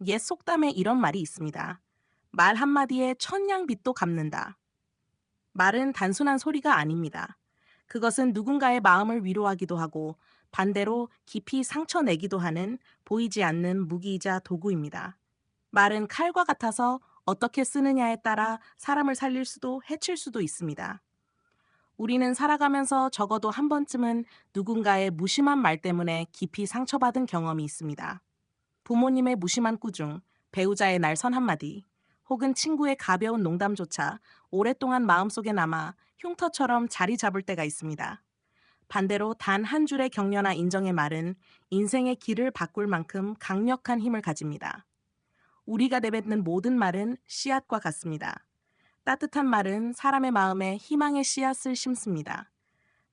옛 속담에 이런 말이 있습니다. 말 한마디에 천냥빚도 갚는다. 말은 단순한 소리가 아닙니다. 그것은 누군가의 마음을 위로하기도 하고 반대로 깊이 상처내기도 하는 보이지 않는 무기이자 도구입니다. 말은 칼과 같아서 어떻게 쓰느냐에 따라 사람을 살릴 수도 해칠 수도 있습니다. 우리는 살아가면서 적어도 한 번쯤은 누군가의 무심한 말 때문에 깊이 상처받은 경험이 있습니다. 부모님의 무심한 꾸중, 배우자의 날선 한마디, 혹은 친구의 가벼운 농담조차 오랫동안 마음속에 남아 흉터처럼 자리 잡을 때가 있습니다. 반대로 단 한 줄의 격려나 인정의 말은 인생의 길을 바꿀 만큼 강력한 힘을 가집니다. 우리가 내뱉는 모든 말은 씨앗과 같습니다. 따뜻한 말은 사람의 마음에 희망의 씨앗을 심습니다.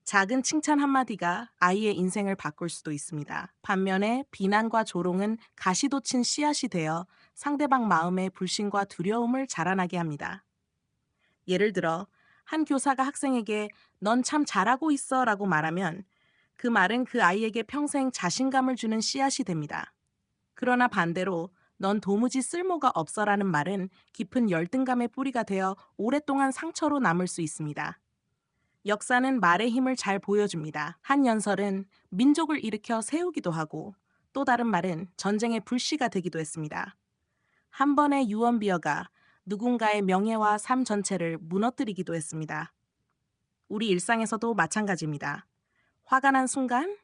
작은 칭찬 한마디가 아이의 인생을 바꿀 수도 있습니다. 반면에 비난과 조롱은 가시돋친 씨앗이 되어 상대방 마음에 불신과 두려움을 자라나게 합니다. 예를 들어, 한 교사가 학생에게 넌 참 잘하고 있어 라고 말하면 그 말은 그 아이에게 평생 자신감을 주는 씨앗이 됩니다. 그러나 반대로 넌 도무지 쓸모가 없어라는 말은 깊은 열등감의 뿌리가 되어 오랫동안 상처로 남을 수 있습니다. 역사는 말의 힘을 잘 보여줍니다. 한 연설은 민족을 일으켜 세우기도 하고 또 다른 말은 전쟁의 불씨가 되기도 했습니다. 한 번의 유언비어가 누군가의 명예와 삶 전체를 무너뜨리기도 했습니다. 우리 일상에서도 마찬가지입니다. 화가 난 순간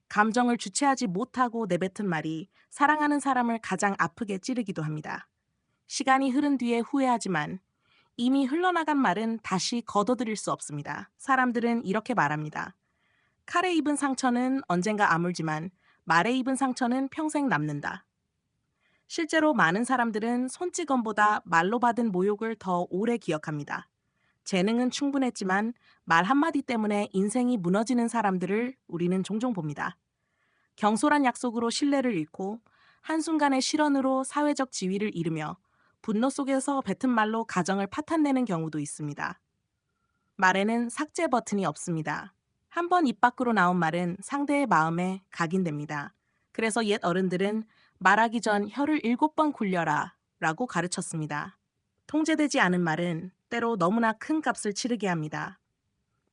감정을 주체하지 못하고 내뱉은 말이 사랑하는 사람을 가장 아프게 찌르기도 합니다. 시간이 흐른 뒤에 후회하지만 이미 흘러나간 말은 다시 걷어들일 수 없습니다. 사람들은 이렇게 말합니다. 칼에 입은 상처는 언젠가 아물지만 말에 입은 상처는 평생 남는다. 실제로 많은 사람들은 손찌검보다 말로 받은 모욕을 더 오래 기억합니다. 재능은 충분했지만 말 한마디 때문에 인생이 무너지는 사람들을 우리는 종종 봅니다. 경솔한 약속으로 신뢰를 잃고 한순간의 실언으로 사회적 지위를 잃으며 분노 속에서 뱉은 말로 가정을 파탄내는 경우도 있습니다. 말에는 삭제 버튼이 없습니다. 한 번 입 밖으로 나온 말은 상대의 마음에 각인됩니다. 그래서 옛 어른들은 말하기 전 혀를 7번 굴려라 라고 가르쳤습니다. 통제되지 않은 말은 때로 너무나 큰 값을 치르게 합니다.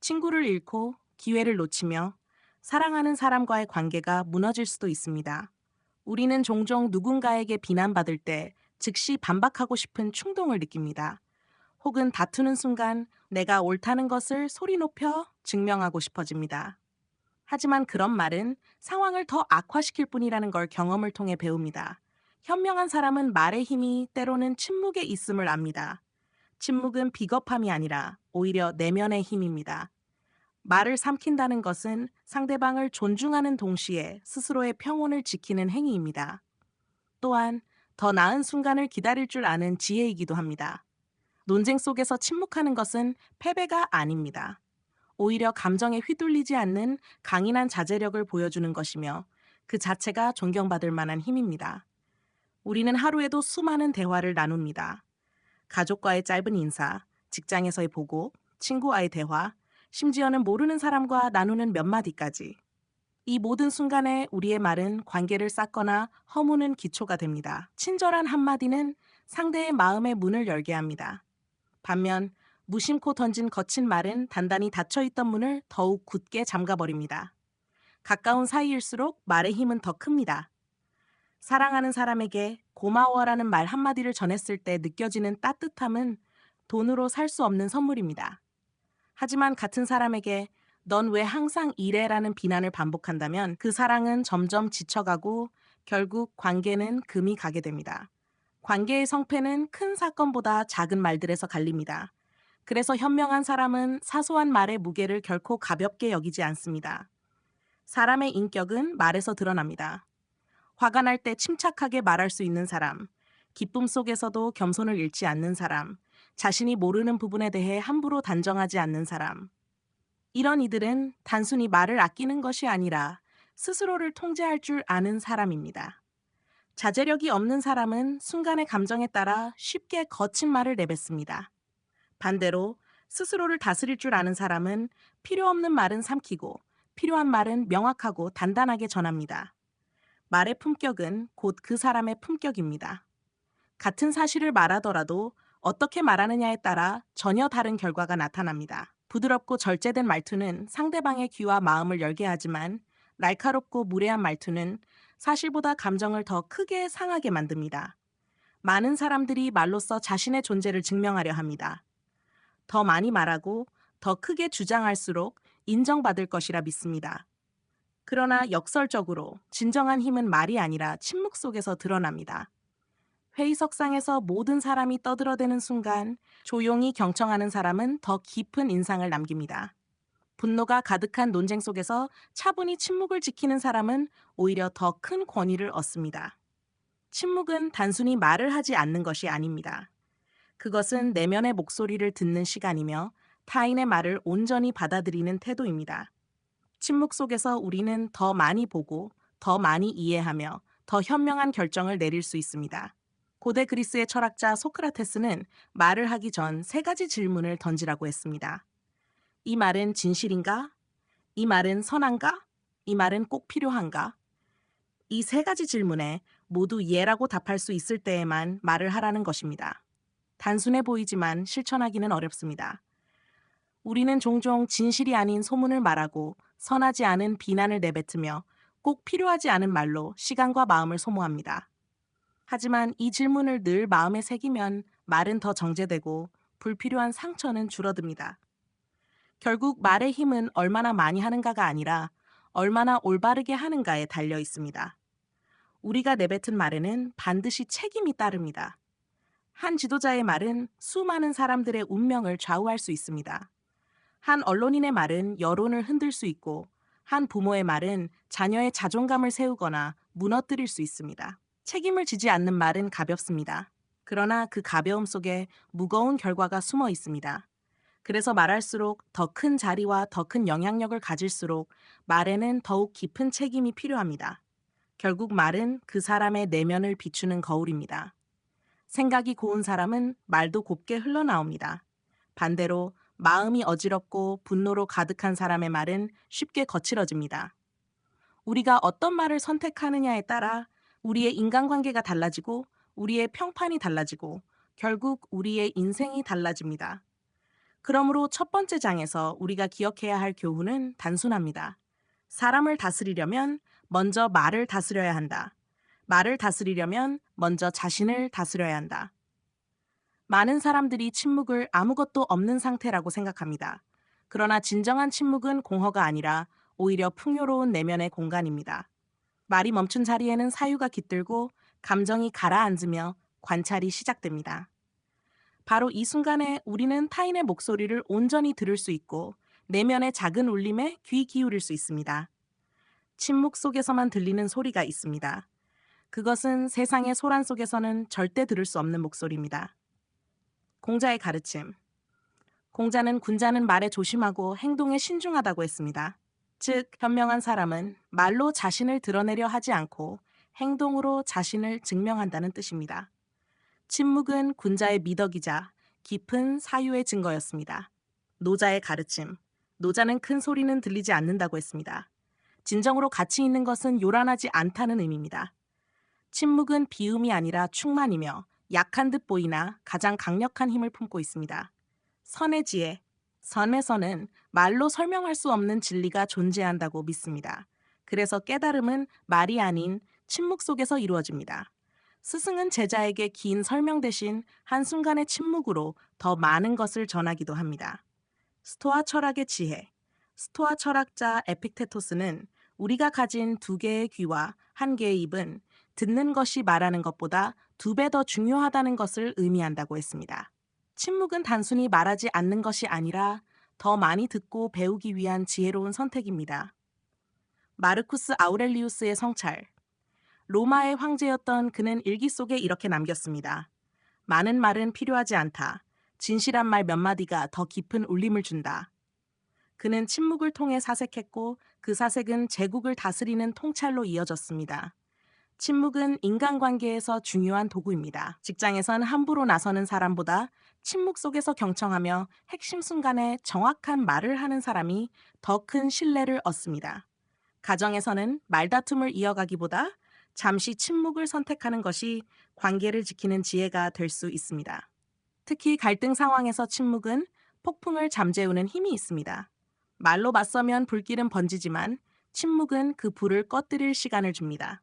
친구를 잃고 기회를 놓치며 사랑하는 사람과의 관계가 무너질 수도 있습니다. 우리는 종종 누군가에게 비난받을 때 즉시 반박하고 싶은 충동을 느낍니다. 혹은 다투는 순간 내가 옳다는 것을 소리 높여 증명하고 싶어집니다. 하지만 그런 말은 상황을 더 악화시킬 뿐이라는 걸 경험을 통해 배웁니다. 현명한 사람은 말의 힘이 때로는 침묵에 있음을 압니다. 침묵은 비겁함이 아니라 오히려 내면의 힘입니다. 말을 삼킨다는 것은 상대방을 존중하는 동시에 스스로의 평온을 지키는 행위입니다. 또한 더 나은 순간을 기다릴 줄 아는 지혜이기도 합니다. 논쟁 속에서 침묵하는 것은 패배가 아닙니다. 오히려 감정에 휘둘리지 않는 강인한 자제력을 보여주는 것이며 그 자체가 존경받을 만한 힘입니다. 우리는 하루에도 수많은 대화를 나눕니다. 가족과의 짧은 인사, 직장에서의 보고, 친구와의 대화, 심지어는 모르는 사람과 나누는 몇 마디까지. 이 모든 순간에 우리의 말은 관계를 쌓거나 허무는 기초가 됩니다. 친절한 한마디는 상대의 마음의 문을 열게 합니다. 반면 무심코 던진 거친 말은 단단히 닫혀있던 문을 더욱 굳게 잠가버립니다. 가까운 사이일수록 말의 힘은 더 큽니다. 사랑하는 사람에게 고마워라는 말 한마디를 전했을 때 느껴지는 따뜻함은 돈으로 살 수 없는 선물입니다. 하지만 같은 사람에게 넌 왜 항상 이래라는 비난을 반복한다면 그 사랑은 점점 지쳐가고 결국 관계는 금이 가게 됩니다. 관계의 성패는 큰 사건보다 작은 말들에서 갈립니다. 그래서 현명한 사람은 사소한 말의 무게를 결코 가볍게 여기지 않습니다. 사람의 인격은 말에서 드러납니다. 화가 날 때 침착하게 말할 수 있는 사람, 기쁨 속에서도 겸손을 잃지 않는 사람, 자신이 모르는 부분에 대해 함부로 단정하지 않는 사람. 이런 이들은 단순히 말을 아끼는 것이 아니라 스스로를 통제할 줄 아는 사람입니다. 자제력이 없는 사람은 순간의 감정에 따라 쉽게 거친 말을 내뱉습니다. 반대로 스스로를 다스릴 줄 아는 사람은 필요 없는 말은 삼키고 필요한 말은 명확하고 단단하게 전합니다. 말의 품격은 곧 그 사람의 품격입니다. 같은 사실을 말하더라도 어떻게 말하느냐에 따라 전혀 다른 결과가 나타납니다. 부드럽고 절제된 말투는 상대방의 귀와 마음을 열게 하지만 날카롭고 무례한 말투는 사실보다 감정을 더 크게 상하게 만듭니다. 많은 사람들이 말로써 자신의 존재를 증명하려 합니다. 더 많이 말하고 더 크게 주장할수록 인정받을 것이라 믿습니다. 그러나 역설적으로 진정한 힘은 말이 아니라 침묵 속에서 드러납니다. 회의석상에서 모든 사람이 떠들어대는 순간 조용히 경청하는 사람은 더 깊은 인상을 남깁니다. 분노가 가득한 논쟁 속에서 차분히 침묵을 지키는 사람은 오히려 더 큰 권위를 얻습니다. 침묵은 단순히 말을 하지 않는 것이 아닙니다. 그것은 내면의 목소리를 듣는 시간이며 타인의 말을 온전히 받아들이는 태도입니다. 침묵 속에서 우리는 더 많이 보고 더 많이 이해하며 더 현명한 결정을 내릴 수 있습니다. 고대 그리스의 철학자 소크라테스는 말을 하기 전 세 가지 질문을 던지라고 했습니다. 이 말은 진실인가? 이 말은 선한가? 이 말은 꼭 필요한가? 이 세 가지 질문에 모두 예라고 답할 수 있을 때에만 말을 하라는 것입니다. 단순해 보이지만 실천하기는 어렵습니다. 우리는 종종 진실이 아닌 소문을 말하고 선하지 않은 비난을 내뱉으며 꼭 필요하지 않은 말로 시간과 마음을 소모합니다. 하지만 이 질문을 늘 마음에 새기면 말은 더 정제되고 불필요한 상처는 줄어듭니다. 결국 말의 힘은 얼마나 많이 하는가가 아니라 얼마나 올바르게 하는가에 달려 있습니다. 우리가 내뱉은 말에는 반드시 책임이 따릅니다. 한 지도자의 말은 수많은 사람들의 운명을 좌우할 수 있습니다. 한 언론인의 말은 여론을 흔들 수 있고, 한 부모의 말은 자녀의 자존감을 세우거나 무너뜨릴 수 있습니다. 책임을 지지 않는 말은 가볍습니다. 그러나 그 가벼움 속에 무거운 결과가 숨어 있습니다. 그래서 말할수록 더 큰 자리와 더 큰 영향력을 가질수록 말에는 더욱 깊은 책임이 필요합니다. 결국 말은 그 사람의 내면을 비추는 거울입니다. 생각이 고운 사람은 말도 곱게 흘러나옵니다. 반대로 마음이 어지럽고 분노로 가득한 사람의 말은 쉽게 거칠어집니다. 우리가 어떤 말을 선택하느냐에 따라 우리의 인간관계가 달라지고 우리의 평판이 달라지고 결국 우리의 인생이 달라집니다. 그러므로 첫 번째 장에서 우리가 기억해야 할 교훈은 단순합니다. 사람을 다스리려면 먼저 말을 다스려야 한다. 말을 다스리려면 먼저 자신을 다스려야 한다. 많은 사람들이 침묵을 아무것도 없는 상태라고 생각합니다. 그러나 진정한 침묵은 공허가 아니라 오히려 풍요로운 내면의 공간입니다. 말이 멈춘 자리에는 사유가 깃들고 감정이 가라앉으며 관찰이 시작됩니다. 바로 이 순간에 우리는 타인의 목소리를 온전히 들을 수 있고 내면의 작은 울림에 귀 기울일 수 있습니다. 침묵 속에서만 들리는 소리가 있습니다. 그것은 세상의 소란 속에서는 절대 들을 수 없는 목소리입니다. 공자의 가르침. 공자는 군자는 말에 조심하고 행동에 신중하다고 했습니다. 즉, 현명한 사람은 말로 자신을 드러내려 하지 않고 행동으로 자신을 증명한다는 뜻입니다. 침묵은 군자의 미덕이자 깊은 사유의 증거였습니다. 노자의 가르침. 노자는 큰 소리는 들리지 않는다고 했습니다. 진정으로 가치 있는 것은 요란하지 않다는 의미입니다. 침묵은 비음이 아니라 충만이며 약한 듯 보이나 가장 강력한 힘을 품고 있습니다. 선의 지혜. 선에서는 말로 설명할 수 없는 진리가 존재한다고 믿습니다. 그래서 깨달음은 말이 아닌 침묵 속에서 이루어집니다. 스승은 제자에게 긴 설명 대신 한순간의 침묵으로 더 많은 것을 전하기도 합니다. 스토아 철학의 지혜. 스토아 철학자 에픽테토스는 우리가 가진 두 개의 귀와 한 개의 입은 듣는 것이 말하는 것보다 2배 더 중요하다는 것을 의미한다고 했습니다. 침묵은 단순히 말하지 않는 것이 아니라 더 많이 듣고 배우기 위한 지혜로운 선택입니다. 마르쿠스 아우렐리우스의 성찰. 로마의 황제였던 그는 일기 속에 이렇게 남겼습니다. 많은 말은 필요하지 않다. 진실한 말 몇 마디가 더 깊은 울림을 준다. 그는 침묵을 통해 사색했고 그 사색은 제국을 다스리는 통찰로 이어졌습니다. 침묵은 인간관계에서 중요한 도구입니다. 직장에선 함부로 나서는 사람보다 침묵 속에서 경청하며 핵심 순간에 정확한 말을 하는 사람이 더 큰 신뢰를 얻습니다. 가정에서는 말다툼을 이어가기보다 잠시 침묵을 선택하는 것이 관계를 지키는 지혜가 될 수 있습니다. 특히 갈등 상황에서 침묵은 폭풍을 잠재우는 힘이 있습니다. 말로 맞서면 불길은 번지지만 침묵은 그 불을 꺼뜨릴 시간을 줍니다.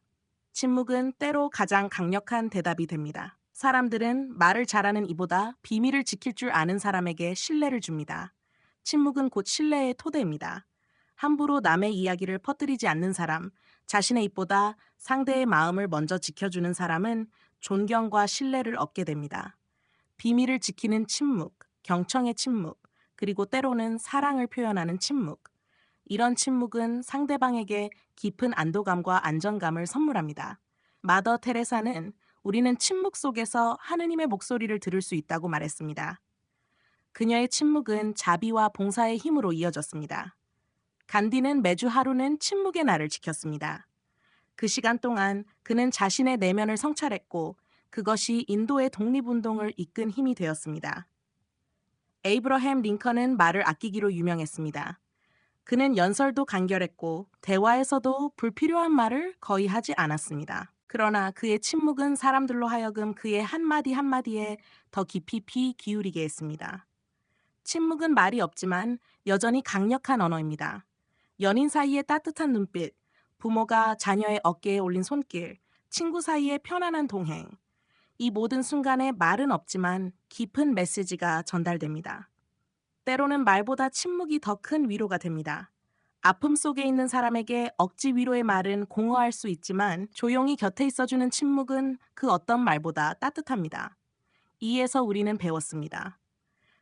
침묵은 때로 가장 강력한 대답이 됩니다. 사람들은 말을 잘하는 이보다 비밀을 지킬 줄 아는 사람에게 신뢰를 줍니다. 침묵은 곧 신뢰의 토대입니다. 함부로 남의 이야기를 퍼뜨리지 않는 사람, 자신의 입보다 상대의 마음을 먼저 지켜주는 사람은 존경과 신뢰를 얻게 됩니다. 비밀을 지키는 침묵, 경청의 침묵, 그리고 때로는 사랑을 표현하는 침묵. 이런 침묵은 상대방에게 깊은 안도감과 안정감을 선물합니다. 마더 테레사는 우리는 침묵 속에서 하느님의 목소리를 들을 수 있다고 말했습니다. 그녀의 침묵은 자비와 봉사의 힘으로 이어졌습니다. 간디는 매주 하루는 침묵의 날을 지켰습니다. 그 시간 동안 그는 자신의 내면을 성찰했고 그것이 인도의 독립운동을 이끈 힘이 되었습니다. 에이브러햄 링컨은 말을 아끼기로 유명했습니다. 그는 연설도 간결했고 대화에서도 불필요한 말을 거의 하지 않았습니다. 그러나 그의 침묵은 사람들로 하여금 그의 한마디 한마디에 더 깊이 귀 기울이게 했습니다. 침묵은 말이 없지만 여전히 강력한 언어입니다. 연인 사이의 따뜻한 눈빛, 부모가 자녀의 어깨에 올린 손길, 친구 사이의 편안한 동행. 이 모든 순간에 말은 없지만 깊은 메시지가 전달됩니다. 때로는 말보다 침묵이 더 큰 위로가 됩니다. 아픔 속에 있는 사람에게 억지 위로의 말은 공허할 수 있지만 조용히 곁에 있어주는 침묵은 그 어떤 말보다 따뜻합니다. 이에서 우리는 배웠습니다.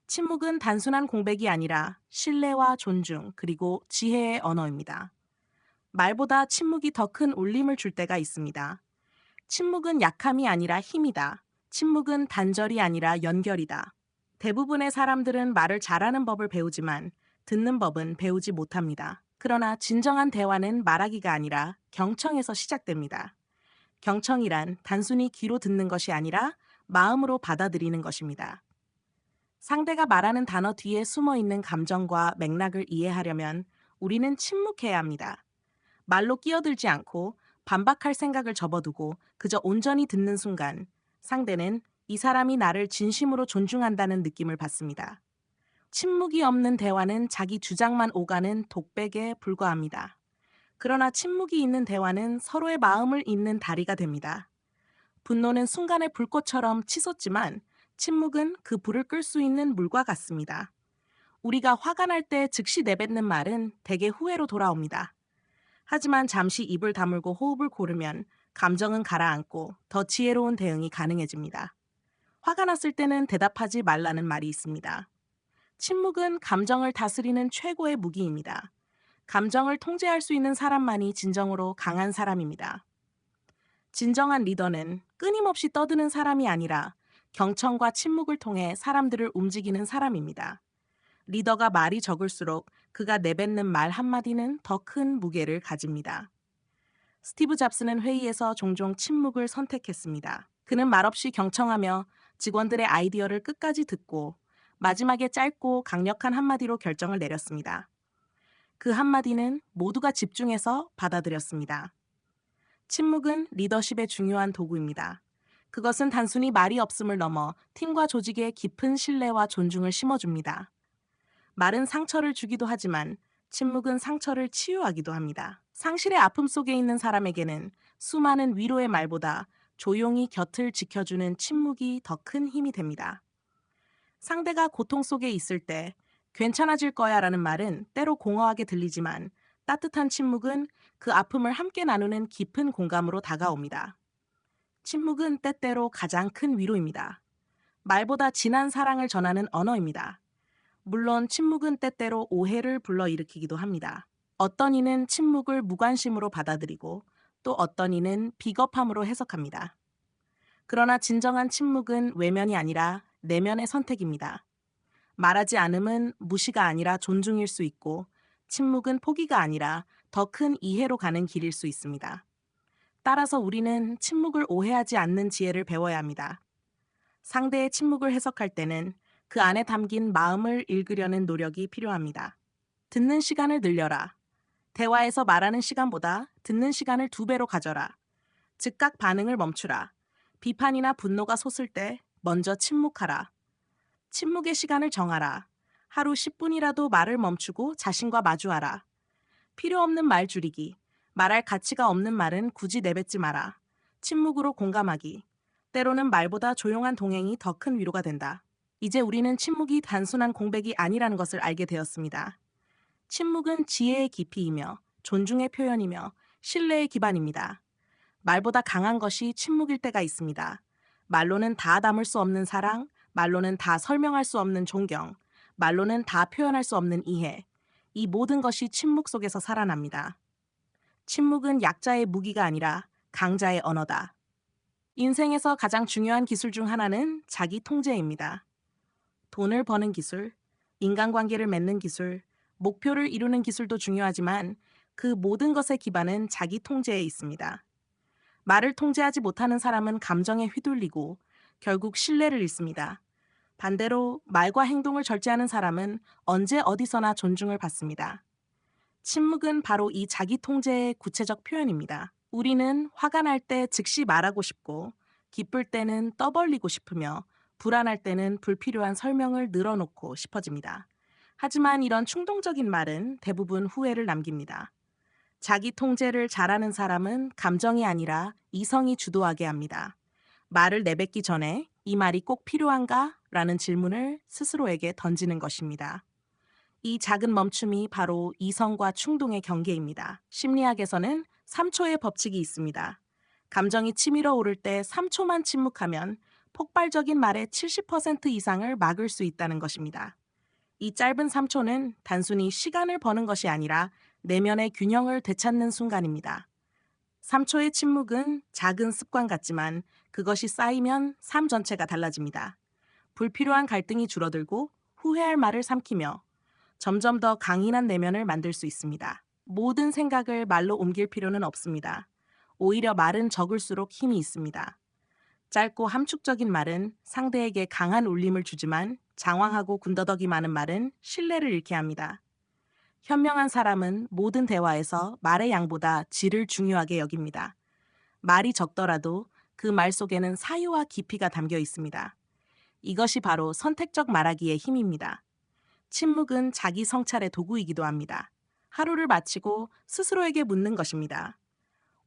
침묵은 단순한 공백이 아니라 신뢰와 존중 그리고 지혜의 언어입니다. 말보다 침묵이 더 큰 울림을 줄 때가 있습니다. 침묵은 약함이 아니라 힘이다. 침묵은 단절이 아니라 연결이다. 대부분의 사람들은 말을 잘하는 법을 배우지만 듣는 법은 배우지 못합니다. 그러나 진정한 대화는 말하기가 아니라 경청에서 시작됩니다. 경청이란 단순히 귀로 듣는 것이 아니라 마음으로 받아들이는 것입니다. 상대가 말하는 단어 뒤에 숨어 있는 감정과 맥락을 이해하려면 우리는 침묵해야 합니다. 말로 끼어들지 않고 반박할 생각을 접어두고 그저 온전히 듣는 순간 상대는 이 사람이 나를 진심으로 존중한다는 느낌을 받습니다. 침묵이 없는 대화는 자기 주장만 오가는 독백에 불과합니다. 그러나 침묵이 있는 대화는 서로의 마음을 잇는 다리가 됩니다. 분노는 순간의 불꽃처럼 치솟지만 침묵은 그 불을 끌 수 있는 물과 같습니다. 우리가 화가 날 때 즉시 내뱉는 말은 대개 후회로 돌아옵니다. 하지만 잠시 입을 다물고 호흡을 고르면 감정은 가라앉고 더 지혜로운 대응이 가능해집니다. 화가 났을 때는 대답하지 말라는 말이 있습니다. 침묵은 감정을 다스리는 최고의 무기입니다. 감정을 통제할 수 있는 사람만이 진정으로 강한 사람입니다. 진정한 리더는 끊임없이 떠드는 사람이 아니라 경청과 침묵을 통해 사람들을 움직이는 사람입니다. 리더가 말이 적을수록 그가 내뱉는 말 한마디는 더 큰 무게를 가집니다. 스티브 잡스는 회의에서 종종 침묵을 선택했습니다. 그는 말없이 경청하며 직원들의 아이디어를 끝까지 듣고 마지막에 짧고 강력한 한마디로 결정을 내렸습니다. 그 한마디는 모두가 집중해서 받아들였습니다. 침묵은 리더십의 중요한 도구입니다. 그것은 단순히 말이 없음을 넘어 팀과 조직에 깊은 신뢰와 존중을 심어줍니다. 말은 상처를 주기도 하지만 침묵은 상처를 치유하기도 합니다. 상실의 아픔 속에 있는 사람에게는 수많은 위로의 말보다 조용히 곁을 지켜주는 침묵이 더 큰 힘이 됩니다. 상대가 고통 속에 있을 때 괜찮아질 거야 라는 말은 때로 공허하게 들리지만 따뜻한 침묵은 그 아픔을 함께 나누는 깊은 공감으로 다가옵니다. 침묵은 때때로 가장 큰 위로입니다. 말보다 진한 사랑을 전하는 언어입니다. 물론 침묵은 때때로 오해를 불러일으키기도 합니다. 어떤 이는 침묵을 무관심으로 받아들이고 또 어떤 이는 비겁함으로 해석합니다. 그러나 진정한 침묵은 외면이 아니라 내면의 선택입니다. 말하지 않음은 무시가 아니라 존중일 수 있고 침묵은 포기가 아니라 더 큰 이해로 가는 길일 수 있습니다. 따라서 우리는 침묵을 오해하지 않는 지혜를 배워야 합니다. 상대의 침묵을 해석할 때는 그 안에 담긴 마음을 읽으려는 노력이 필요합니다. 듣는 시간을 늘려라. 대화에서 말하는 시간보다 듣는 시간을 2배로 가져라. 즉각 반응을 멈추라. 비판이나 분노가 솟을 때 먼저 침묵하라. 침묵의 시간을 정하라. 하루 10분이라도 말을 멈추고 자신과 마주하라. 필요 없는 말 줄이기. 말할 가치가 없는 말은 굳이 내뱉지 마라. 침묵으로 공감하기. 때로는 말보다 조용한 동행이 더 큰 위로가 된다. 이제 우리는 침묵이 단순한 공백이 아니라는 것을 알게 되었습니다. 침묵은 지혜의 깊이이며 존중의 표현이며 신뢰의 기반입니다. 말보다 강한 것이 침묵일 때가 있습니다. 말로는 다 담을 수 없는 사랑, 말로는 다 설명할 수 없는 존경, 말로는 다 표현할 수 없는 이해. 이 모든 것이 침묵 속에서 살아납니다. 침묵은 약자의 무기가 아니라 강자의 언어다. 인생에서 가장 중요한 기술 중 하나는 자기 통제입니다. 돈을 버는 기술, 인간관계를 맺는 기술, 목표를 이루는 기술도 중요하지만 그 모든 것의 기반은 자기 통제에 있습니다. 말을 통제하지 못하는 사람은 감정에 휘둘리고 결국 신뢰를 잃습니다. 반대로 말과 행동을 절제하는 사람은 언제 어디서나 존중을 받습니다. 침묵은 바로 이 자기 통제의 구체적 표현입니다. 우리는 화가 날 때 즉시 말하고 싶고, 기쁠 때는 떠벌리고 싶으며, 불안할 때는 불필요한 설명을 늘어놓고 싶어집니다. 하지만 이런 충동적인 말은 대부분 후회를 남깁니다. 자기 통제를 잘하는 사람은 감정이 아니라 이성이 주도하게 합니다. 말을 내뱉기 전에 이 말이 꼭 필요한가? 라는 질문을 스스로에게 던지는 것입니다. 이 작은 멈춤이 바로 이성과 충동의 경계입니다. 심리학에서는 3초의 법칙이 있습니다. 감정이 치밀어 오를 때 3초만 침묵하면 폭발적인 말의 70% 이상을 막을 수 있다는 것입니다. 이 짧은 3초는 단순히 시간을 버는 것이 아니라 내면의 균형을 되찾는 순간입니다. 3초의 침묵은 작은 습관 같지만 그것이 쌓이면 삶 전체가 달라집니다. 불필요한 갈등이 줄어들고 후회할 말을 삼키며 점점 더 강인한 내면을 만들 수 있습니다. 모든 생각을 말로 옮길 필요는 없습니다. 오히려 말은 적을수록 힘이 있습니다. 짧고 함축적인 말은 상대에게 강한 울림을 주지만 장황하고 군더더기 많은 말은 신뢰를 잃게 합니다. 현명한 사람은 모든 대화에서 말의 양보다 질을 중요하게 여깁니다. 말이 적더라도 그 말 속에는 사유와 깊이가 담겨 있습니다. 이것이 바로 선택적 말하기의 힘입니다. 침묵은 자기 성찰의 도구이기도 합니다. 하루를 마치고 스스로에게 묻는 것입니다.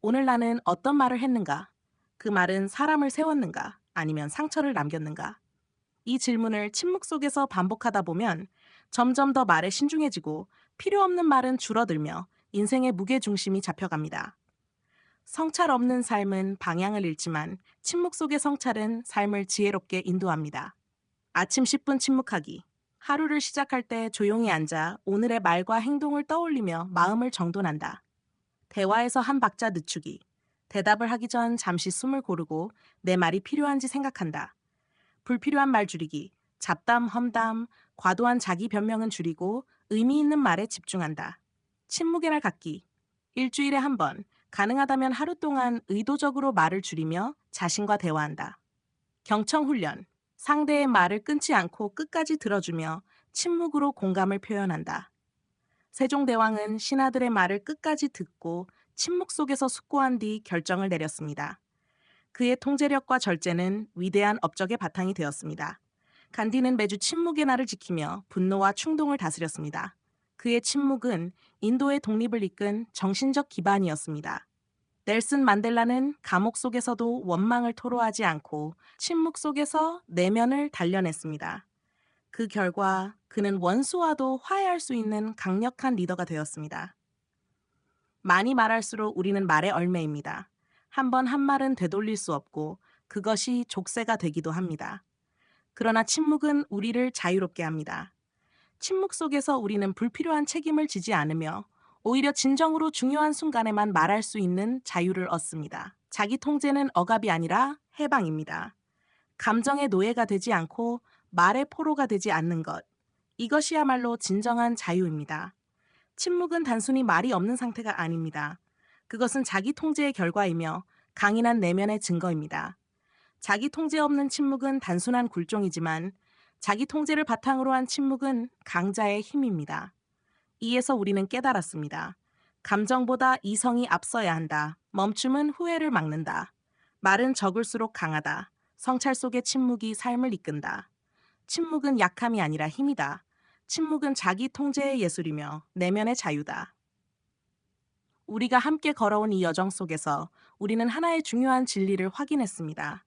오늘 나는 어떤 말을 했는가? 그 말은 사람을 세웠는가? 아니면 상처를 남겼는가? 이 질문을 침묵 속에서 반복하다 보면 점점 더 말에 신중해지고 필요 없는 말은 줄어들며 인생의 무게중심이 잡혀갑니다. 성찰 없는 삶은 방향을 잃지만 침묵 속의 성찰은 삶을 지혜롭게 인도합니다. 아침 10분 침묵하기. 하루를 시작할 때 조용히 앉아 오늘의 말과 행동을 떠올리며 마음을 정돈한다. 대화에서 한 박자 늦추기. 대답을 하기 전 잠시 숨을 고르고 내 말이 필요한지 생각한다. 불필요한 말 줄이기. 잡담, 험담, 과도한 자기 변명은 줄이고 의미 있는 말에 집중한다. 침묵의 날 갖기. 일주일에 한 번, 가능하다면 하루 동안 의도적으로 말을 줄이며 자신과 대화한다. 경청 훈련. 상대의 말을 끊지 않고 끝까지 들어주며 침묵으로 공감을 표현한다. 세종대왕은 신하들의 말을 끝까지 듣고 침묵 속에서 숙고한 뒤 결정을 내렸습니다. 그의 통제력과 절제는 위대한 업적의 바탕이 되었습니다. 간디는 매주 침묵의 날을 지키며 분노와 충동을 다스렸습니다. 그의 침묵은 인도의 독립을 이끈 정신적 기반이었습니다. 넬슨 만델라는 감옥 속에서도 원망을 토로하지 않고 침묵 속에서 내면을 단련했습니다. 그 결과 그는 원수와도 화해할 수 있는 강력한 리더가 되었습니다. 많이 말할수록 우리는 말의 얼매입니다. 한 번 한 말은 되돌릴 수 없고 그것이 족쇄가 되기도 합니다. 그러나 침묵은 우리를 자유롭게 합니다. 침묵 속에서 우리는 불필요한 책임을 지지 않으며 오히려 진정으로 중요한 순간에만 말할 수 있는 자유를 얻습니다. 자기 통제는 억압이 아니라 해방입니다. 감정의 노예가 되지 않고 말의 포로가 되지 않는 것. 이것이야말로 진정한 자유입니다. 침묵은 단순히 말이 없는 상태가 아닙니다. 그것은 자기 통제의 결과이며 강인한 내면의 증거입니다. 자기 통제 없는 침묵은 단순한 굴종이지만 자기 통제를 바탕으로 한 침묵은 강자의 힘입니다. 이에서 우리는 깨달았습니다. 감정보다 이성이 앞서야 한다. 멈춤은 후회를 막는다. 말은 적을수록 강하다. 성찰 속의 침묵이 삶을 이끈다. 침묵은 약함이 아니라 힘이다. 침묵은 자기 통제의 예술이며 내면의 자유다. 우리가 함께 걸어온 이 여정 속에서 우리는 하나의 중요한 진리를 확인했습니다.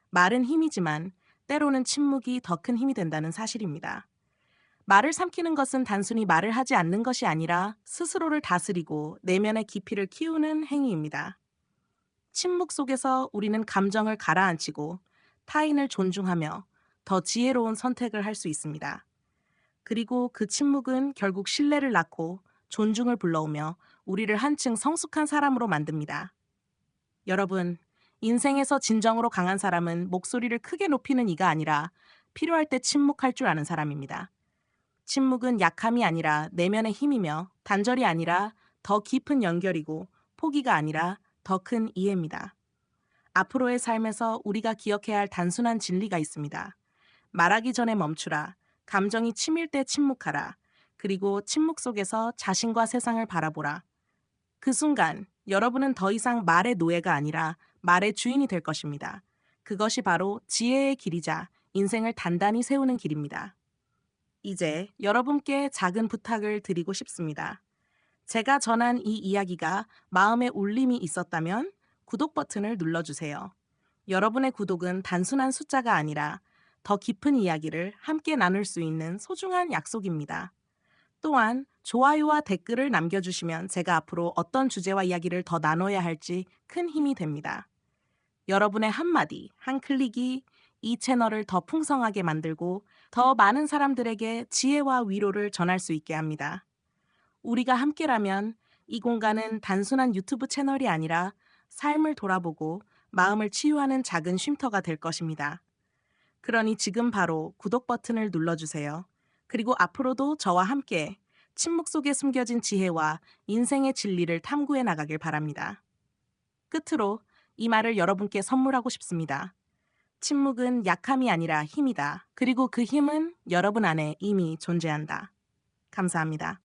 말은 힘이지만 때로는 침묵이 더 큰 힘이 된다는 사실입니다. 말을 삼키는 것은 단순히 말을 하지 않는 것이 아니라 스스로를 다스리고 내면의 깊이를 키우는 행위입니다. 침묵 속에서 우리는 감정을 가라앉히고 타인을 존중하며 더 지혜로운 선택을 할 수 있습니다. 그리고 그 침묵은 결국 신뢰를 낳고 존중을 불러오며 우리를 한층 성숙한 사람으로 만듭니다. 여러분, 인생에서 진정으로 강한 사람은 목소리를 크게 높이는 이가 아니라 필요할 때 침묵할 줄 아는 사람입니다. 침묵은 약함이 아니라 내면의 힘이며 단절이 아니라 더 깊은 연결이고 포기가 아니라 더 큰 이해입니다. 앞으로의 삶에서 우리가 기억해야 할 단순한 진리가 있습니다. 말하기 전에 멈추라. 감정이 치밀 때 침묵하라. 그리고 침묵 속에서 자신과 세상을 바라보라. 그 순간 여러분은 더 이상 말의 노예가 아니라 말의 주인이 될 것입니다. 그것이 바로 지혜의 길이자 인생을 단단히 세우는 길입니다. 이제 여러분께 작은 부탁을 드리고 싶습니다. 제가 전한 이 이야기가 마음에 울림이 있었다면 구독 버튼을 눌러주세요. 여러분의 구독은 단순한 숫자가 아니라 더 깊은 이야기를 함께 나눌 수 있는 소중한 약속입니다. 또한 좋아요와 댓글을 남겨주시면 제가 앞으로 어떤 주제와 이야기를 더 나눠야 할지 큰 힘이 됩니다. 여러분의 한마디, 한 클릭이 이 채널을 더 풍성하게 만들고 더 많은 사람들에게 지혜와 위로를 전할 수 있게 합니다. 우리가 함께라면 이 공간은 단순한 유튜브 채널이 아니라 삶을 돌아보고 마음을 치유하는 작은 쉼터가 될 것입니다. 그러니 지금 바로 구독 버튼을 눌러주세요. 그리고 앞으로도 저와 함께 침묵 속에 숨겨진 지혜와 인생의 진리를 탐구해 나가길 바랍니다. 끝으로 이 말을 여러분께 선물하고 싶습니다. 침묵은 약함이 아니라 힘이다. 그리고 그 힘은 여러분 안에 이미 존재한다. 감사합니다.